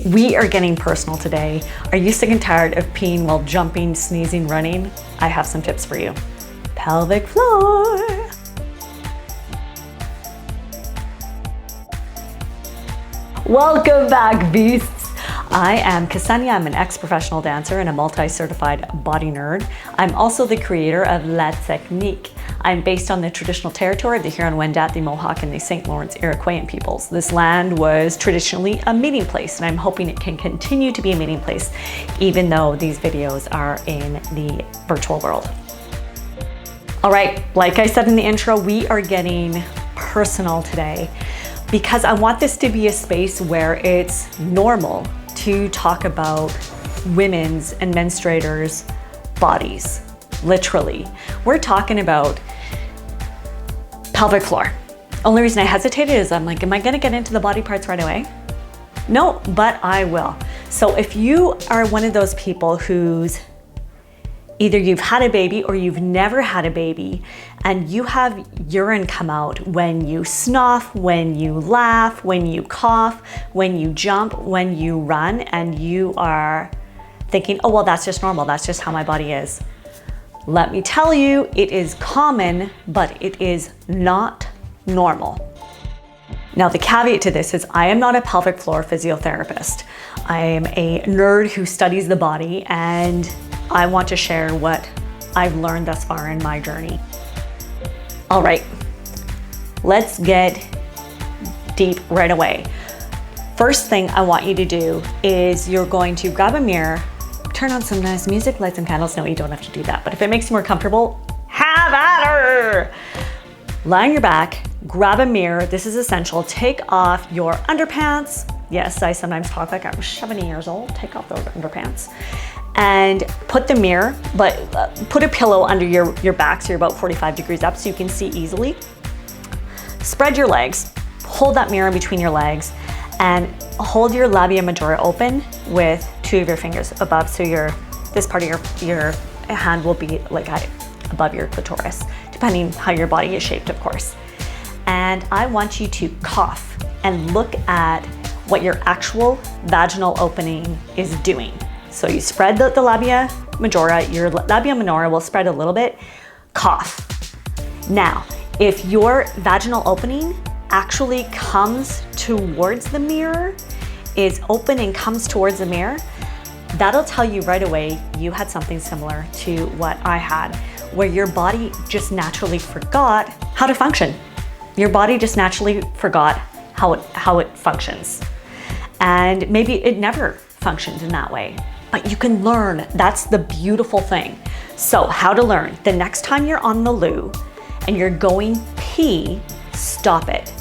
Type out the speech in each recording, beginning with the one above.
We are getting personal today. Are you sick and tired of peeing while jumping, sneezing, running? I have some tips for you. Pelvic floor. Welcome back, beasts. I am Ksenia. I'm an ex-professional dancer and a multi-certified body nerd. I'm also the creator of La Technique. I'm based on the traditional territory of the Huron-Wendat, the Mohawk, and the St. Lawrence Iroquoian peoples. This land was traditionally a meeting place, and I'm hoping it can continue to be a meeting place, even though these videos are in the virtual world. All right, like I said in the intro, we are getting personal today because I want this to be a space where it's normal to talk about women's and menstruators' bodies. Literally. We're talking about pelvic floor. Only reason I hesitated is I'm like, am I gonna get into the body parts right away? No, but I will. So if you are one of those people who's either you've had a baby or you've never had a baby and you have urine come out when you snuff, when you laugh, when you cough, when you jump, when you run, and you are thinking, oh, well, that's just normal. That's just how my body is. Let me tell you, it is common, but it is not normal. Now, the caveat to this is I am not a pelvic floor physiotherapist. I am a nerd who studies the body, and I want to share what I've learned thus far in my journey. All right, let's get deep right away. First thing I want you to do is you're going to grab a mirror, turn on some nice music, light some candles. No, you don't have to do that, but if it makes you more comfortable, have at her. Lie on your back, grab a mirror. This is essential. Take off your underpants. Yes, I sometimes talk like I'm 70 years old. Take off those underpants and put the mirror, but put a pillow under your back so you're about 45 degrees up so you can see easily. Spread your legs, hold that mirror between your legs, and hold your labia majora open with two of your fingers above, so this part of your hand will be like above your clitoris, depending how your body is shaped, of course. And I want you to cough and look at what your actual vaginal opening is doing. So you spread the labia majora, your labia minora will spread a little bit, cough. Now, if your vaginal opening actually comes towards the mirror, is open and comes towards the mirror, that'll tell you right away you had something similar to what I had, where your body just naturally forgot how to function. Your body just naturally forgot how it functions. And maybe it never functioned in that way, but you can learn. That's the beautiful thing. So how to learn: the next time you're on the loo and you're going pee, stop it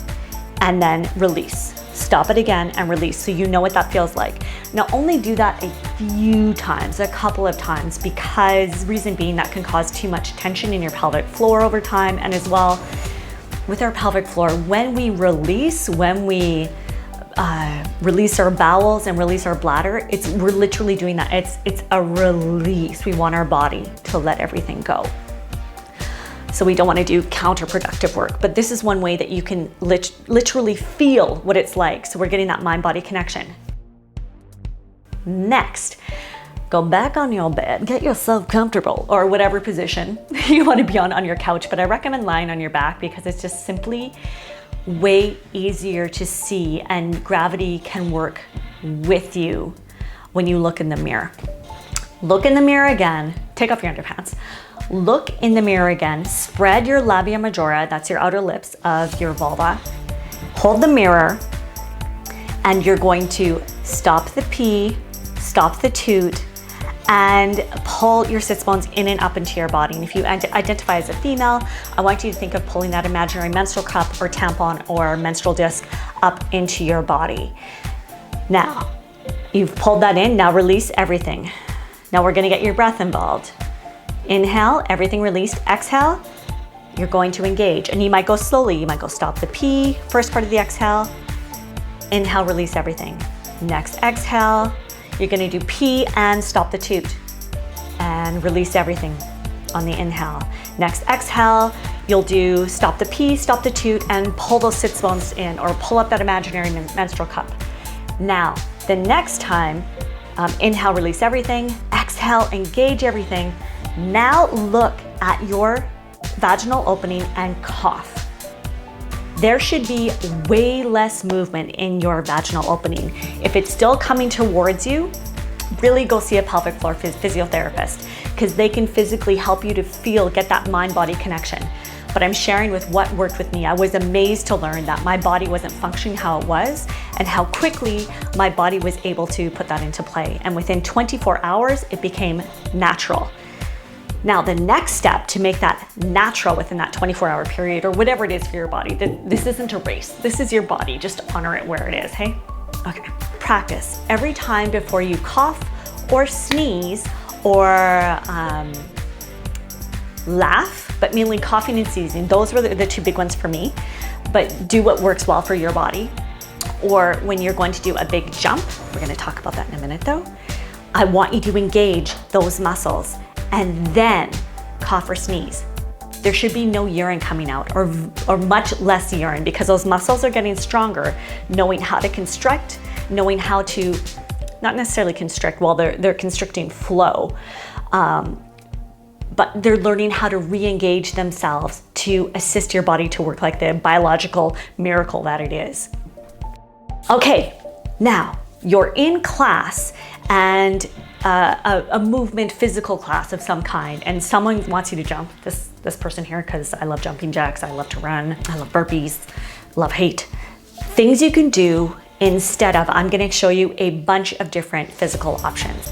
and then release. Stop it again and release, so you know what that feels like. Now, only do that a few times, a couple of times, because reason being that can cause too much tension in your pelvic floor over time. And as well, with our pelvic floor, when we release, release our bowels and release our bladder, we're literally doing that. It's a release. We want our body to let everything go. So we don't want to do counterproductive work, but this is one way that you can literally feel what it's like. So we're getting that mind-body connection. Next, go back on your bed, get yourself comfortable, or whatever position you want to be on your couch, but I recommend lying on your back because it's just simply way easier to see, and gravity can work with you when you look in the mirror. Look in the mirror again, take off your underpants. Look in the mirror again, spread your labia majora, that's your outer lips of your vulva. Hold the mirror, and you're going to stop the pee, stop the toot, and pull your sits bones in and up into your body. And if you identify as a female, I want you to think of pulling that imaginary menstrual cup or tampon or menstrual disc up into your body. Now, you've pulled that in, now release everything. Now we're gonna get your breath involved. Inhale, everything released. Exhale, you're going to engage. And you might go slowly. You might go stop the pee, first part of the exhale. Inhale, release everything. Next exhale, you're gonna do pee and stop the toot. And release everything on the inhale. Next exhale, you'll do stop the pee, stop the toot, and pull those sits bones in, or pull up that imaginary menstrual cup. Now, The next time, inhale, release everything, exhale, engage everything. Now look at your vaginal opening and cough. There should be way less movement in your vaginal opening. If it's still coming towards you, really go see a pelvic floor physiotherapist, because they can physically help you to get that mind-body connection. But I'm sharing with what worked with me. I was amazed to learn that my body wasn't functioning how it was, and how quickly my body was able to put that into play. And within 24 hours, it became natural. Now, the next step to make that natural within that 24-hour period, or whatever it is for your body, this isn't a race. This is your body. Just honor it where it is, hey? Okay. Practice every time before you cough or sneeze or laugh, but mainly coughing and sneezing. Those were the two big ones for me. But do what works well for your body. Or when you're going to do a big jump, we're going to talk about that in a minute though, I want you to engage those muscles and then cough or sneeze. There should be no urine coming out, or much less urine, because those muscles are getting stronger, knowing how to constrict, knowing how to, not necessarily constrict, well, they're constricting flow, but they're learning how to re-engage themselves to assist your body to work like the biological miracle that it is. Okay, now you're in class, and a movement physical class of some kind, and someone wants you to jump, this person here, because I love jumping jacks, I love to run, I love burpees, love hate. Things you can do instead of, I'm gonna show you a bunch of different physical options.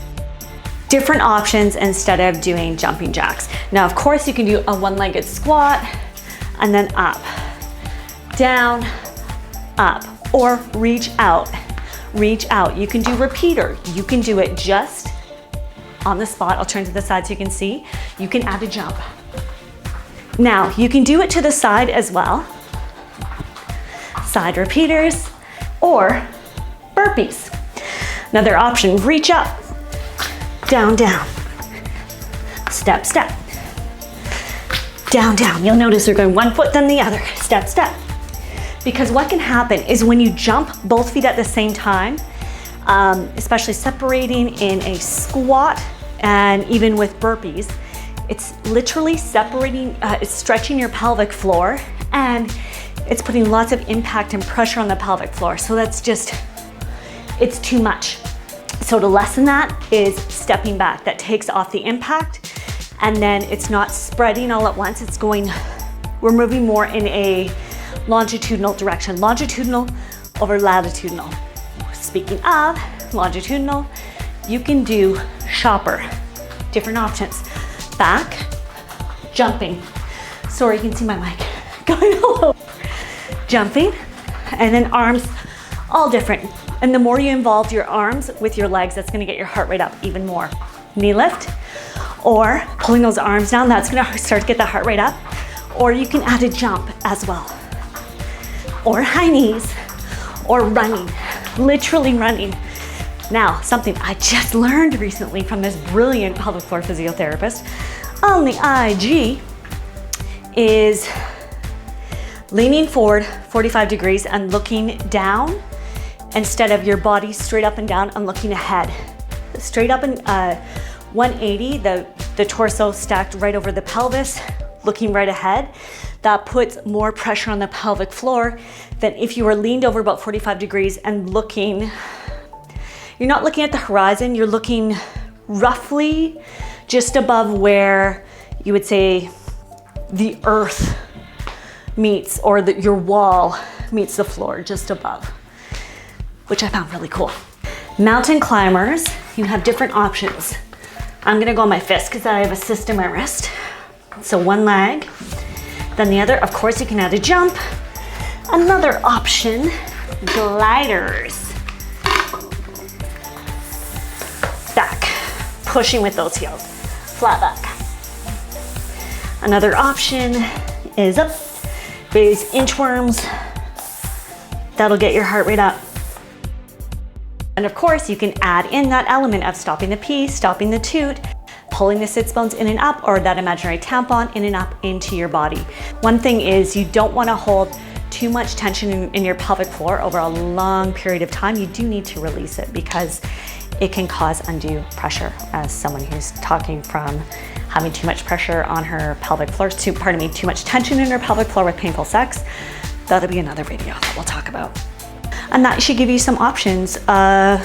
Different options instead of doing jumping jacks. Now, of course, you can do a one-legged squat, and then up, down, up, or reach out. Reach out. You can do repeater. You can do it just on the spot. I'll turn to the side so you can see. You can add a jump. Now, you can do it to the side as well. Side repeaters or burpees. Another option, reach up, down, down, step, step, down, down. You'll notice you're going one foot then the other, step, step. Because what can happen is when you jump both feet at the same time, especially separating in a squat and even with burpees, it's literally separating, it's stretching your pelvic floor, and it's putting lots of impact and pressure on the pelvic floor. So that's just, it's too much. So to lessen that is stepping back. That takes off the impact, and then it's not spreading all at once. It's going, we're moving more in a longitudinal direction, longitudinal over latitudinal. Speaking of longitudinal, you can do shopper, different options. Back, jumping. Sorry, you can see my mic going all over. Jumping, and then arms, all different. And the more you involve your arms with your legs, that's gonna get your heart rate up even more. Knee lift, or pulling those arms down, that's gonna start to get the heart rate up. Or you can add a jump as well. Or high knees, or running, literally running. Now, something I just learned recently from this brilliant pelvic floor physiotherapist on the IG is leaning forward 45 degrees and looking down instead of your body straight up and down and looking ahead. Straight up and 180, the torso stacked right over the pelvis, looking right ahead. That puts more pressure on the pelvic floor than if you were leaned over about 45 degrees and looking, you're not looking at the horizon, you're looking roughly just above where you would say the earth meets, or your wall meets the floor, just above, which I found really cool. Mountain climbers, you have different options. I'm gonna go on my fist because I have a cyst in my wrist. So one leg, then the other. Of course, you can add a jump. Another option, gliders. Back, pushing with those heels, flat back. Another option is up, raise inchworms. That'll get your heart rate up. And of course, you can add in that element of stopping the pee, stopping the toot, pulling the sits bones in and up, or that imaginary tampon in and up into your body. One thing is you don't want to hold too much tension in your pelvic floor over a long period of time, you do need to release it because it can cause undue pressure. As someone who's talking from having too much pressure on her pelvic floor, too much tension in her pelvic floor with painful sex, that'll be another video that we'll talk about. And that should give you some options of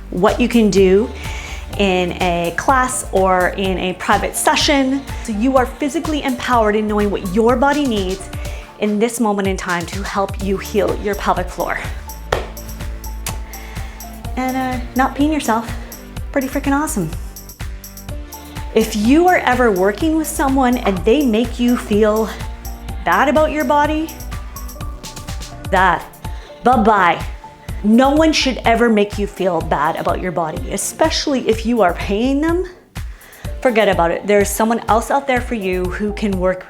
what you can do in a class or in a private session. So you are physically empowered in knowing what your body needs in this moment in time to help you heal your pelvic floor. And not peeing yourself, pretty freaking awesome. If you are ever working with someone and they make you feel bad about your body, bye-bye. No one should ever make you feel bad about your body, especially if you are paying them. Forget about it. There's someone else out there for you who can work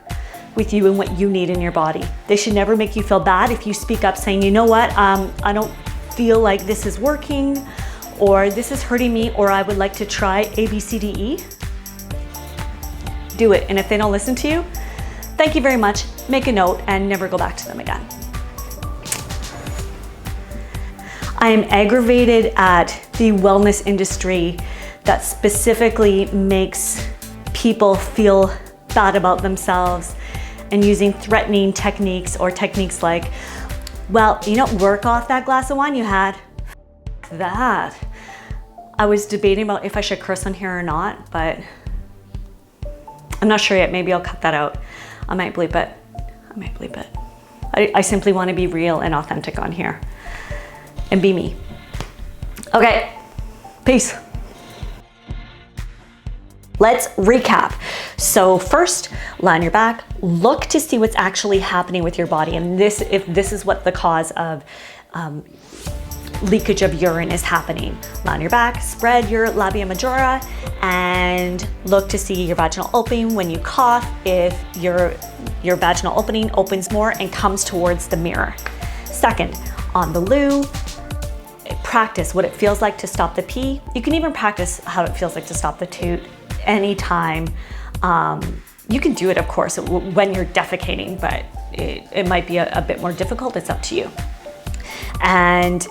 with you and what you need in your body. They should never make you feel bad if you speak up saying, you know what, I don't feel like this is working, or this is hurting me, or I would like to try A, B, C, D, E. Do it. And if they don't listen to you, thank you very much. Make a note and never go back to them again. I am aggravated at the wellness industry that specifically makes people feel bad about themselves and using threatening techniques or techniques like, well, you don't work off that glass of wine you had. That. I was debating about if I should curse on here or not, but I'm not sure yet. Maybe I'll cut that out. I might bleep it. I simply want to be real and authentic on here. And be me. Okay, peace. Let's recap. So first, lie on your back, look to see what's actually happening with your body. And if this is what the cause of leakage of urine is happening. Lie on your back, spread your labia majora, and look to see your vaginal opening when you cough, if your vaginal opening opens more and comes towards the mirror. Second, on the loo, practice what it feels like to stop the pee. You can even practice how it feels like to stop the toot anytime. You can do it, of course, when you're defecating, but it might be a bit more difficult. It's up to you. And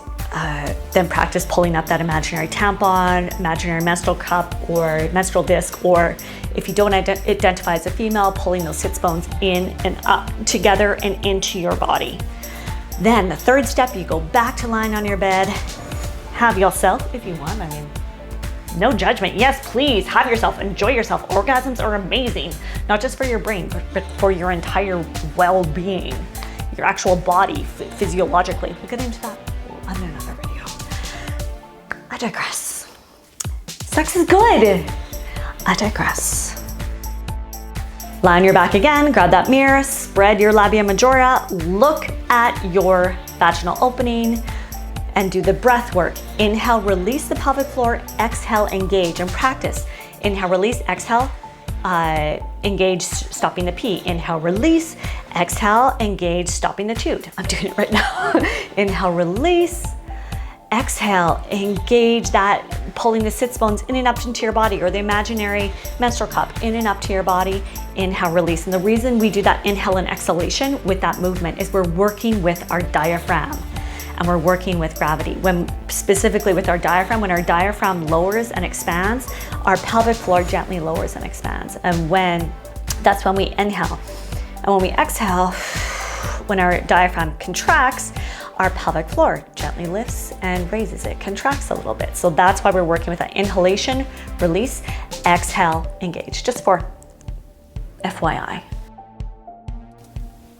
then practice pulling up that imaginary tampon, imaginary menstrual cup, or menstrual disc, or if you don't identify as a female, pulling those sits bones in and up together and into your body. Then the third step, you go back to lying on your bed. Have yourself, if you want, I mean, no judgment. Yes, please, have yourself, enjoy yourself. Orgasms are amazing, not just for your brain, but for your entire well-being, your actual body, physiologically. We'll get into that on another video. I digress. Sex is good. I digress. Lie on your back again, grab that mirror, spread your labia majora, look at your vaginal opening, and do the breath work. Inhale, release the pelvic floor, exhale, engage, and practice. Inhale, release, exhale, engage, stopping the pee. Inhale, release, exhale, engage, stopping the toot. I'm doing it right now. Inhale, release, exhale, engage that, pulling the sits bones in and up into your body, or the imaginary menstrual cup in and up to your body. Inhale, release. And the reason we do that inhale and exhalation with that movement is we're working with our diaphragm. And we're working with gravity. Specifically with our diaphragm, when our diaphragm lowers and expands, our pelvic floor gently lowers and expands. And that's when we inhale. And when we exhale, when our diaphragm contracts, our pelvic floor gently lifts and raises. It contracts a little bit. So that's why we're working with that inhalation, release, exhale, engage, just for FYI.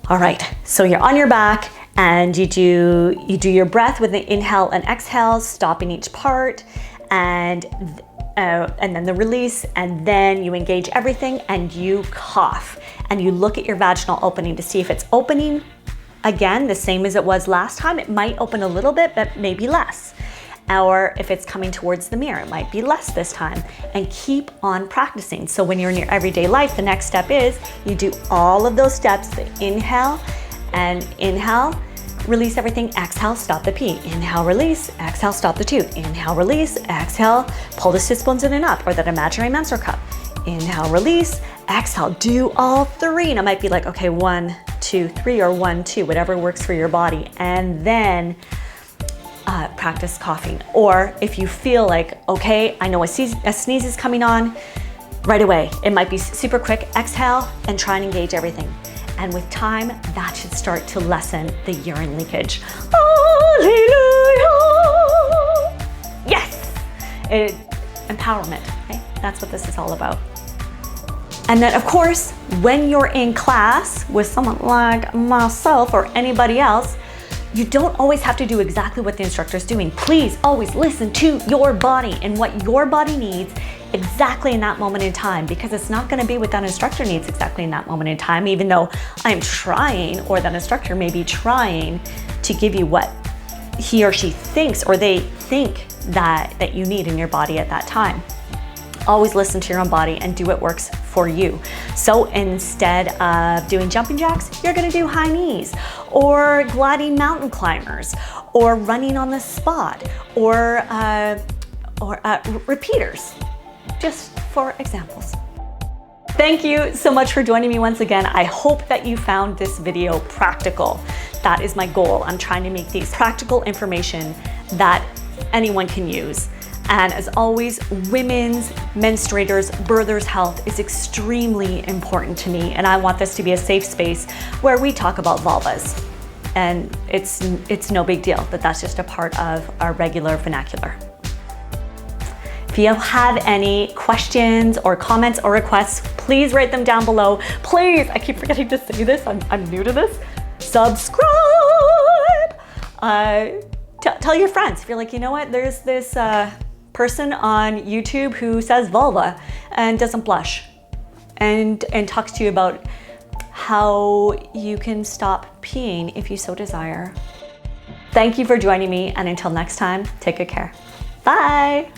All right, so you're on your back, and you do your breath with the inhale and exhale, stopping each part, and then the release, and then you engage everything and you cough, and you look at your vaginal opening to see if it's opening again the same as it was last time. It might open a little bit, but maybe less. Or if it's coming towards the mirror, it might be less this time, and keep on practicing. So when you're in your everyday life, the next step is you do all of those steps, the inhale, and inhale, release everything, exhale, stop the pee. Inhale, release, exhale, stop the toot. Inhale, release, exhale, pull the sits bones in and up, or that imaginary menstrual cup. Inhale, release, exhale, do all three. And it might be like, okay, 1, 2, 2, 3, or 1, 2, whatever works for your body, and then practice coughing. Or if you feel like, okay, I know a sneeze is coming on, right away, it might be super quick, exhale and try and engage everything. And with time, that should start to lessen the urine leakage. Hallelujah! Yes! Empowerment, okay? That's what this is all about. And then of course, when you're in class with someone like myself or anybody else, you don't always have to do exactly what the instructor is doing. Please always listen to your body and what your body needs exactly in that moment in time, because it's not going to be what that instructor needs exactly in that moment in time, even though I'm trying, or that instructor may be trying to give you what he or she thinks, or they think that you need in your body at that time. Always listen to your own body and do what works for you. So instead of doing jumping jacks, you're gonna do high knees, or gliding mountain climbers, or running on the spot, or repeaters, just for examples. Thank you so much for joining me once again. I hope that you found this video practical. That is my goal. I'm trying to make these practical information that anyone can use. And as always, women's, menstruators, birthers' health is extremely important to me, and I want this to be a safe space where we talk about vulvas. And it's no big deal, but that's just a part of our regular vernacular. If you have any questions or comments or requests, please write them down below. Please, I keep forgetting to say this, I'm new to this. Subscribe! Tell your friends. If you're like, you know what, there's this person on YouTube who says vulva and doesn't blush and talks to you about how you can stop peeing if you so desire. Thank you for joining me, and until next time, take good care. Bye.